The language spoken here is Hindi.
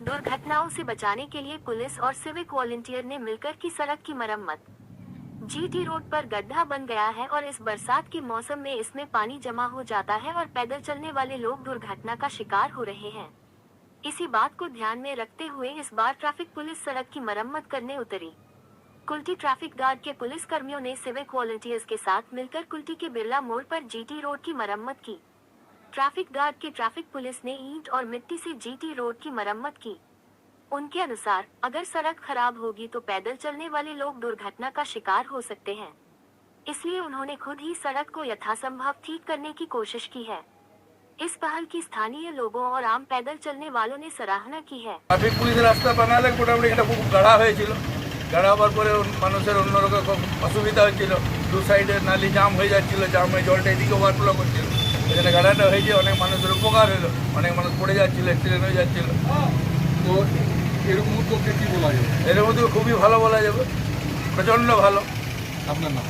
दुर्घटनाओं से बचाने के लिए पुलिस और सिविक वॉलंटियर ने मिलकर की सड़क की मरम्मत। जीटी रोड पर गड्ढा बन गया है और इस बरसात के मौसम में इसमें पानी जमा हो जाता है और पैदल चलने वाले लोग दुर्घटना का शिकार हो रहे हैं। इसी बात को ध्यान में रखते हुए इस बार ट्रैफिक पुलिस सड़क की मरम्मत करने उतरी। कुल्टी ट्रैफिक गार्ड के पुलिस कर्मियों ने सिविक वॉलंटियर्स के साथ मिलकर कुल्टी के बिरला मोड़ पर जीटी रोड की मरम्मत की। ट्रैफिक गार्ड के ट्रैफिक पुलिस ने ईंट और मिट्टी से जीटी रोड की मरम्मत की। उनके अनुसार अगर सड़क खराब होगी तो पैदल चलने वाले लोग दुर्घटना का शिकार हो सकते हैं, इसलिए उन्होंने खुद ही सड़क को यथासंभव ठीक करने की कोशिश की है। इस पहल की स्थानीय लोगों और आम पैदल चलने वालों ने सराहना की है। ट्रैफिक पुलिस रास्ता बनाले मोटामुटी এটা খুব গাড়া হয়েছিল। গাড়া হওয়ার পরে মানুষের অন্যরকম অসুবিধা হচ্ছিল, দু সাইডে নালি জাম হয়ে যাচ্ছিল, জামে জলটা এদিকে ওভারফ্লো করছিল। এখানে গাড়াটা হয়েছে অনেক মানুষের উপকার হলো, অনেক মানুষ পড়ে যাচ্ছিল, অ্যাক্সিডেন্ট হয়ে যাচ্ছিল। তো এরকম উদ্যোগকে কি বলা যাবে? এর মধ্যে খুবই ভালো বলা যাবে, প্রচণ্ড ভালো। আপনার নাম?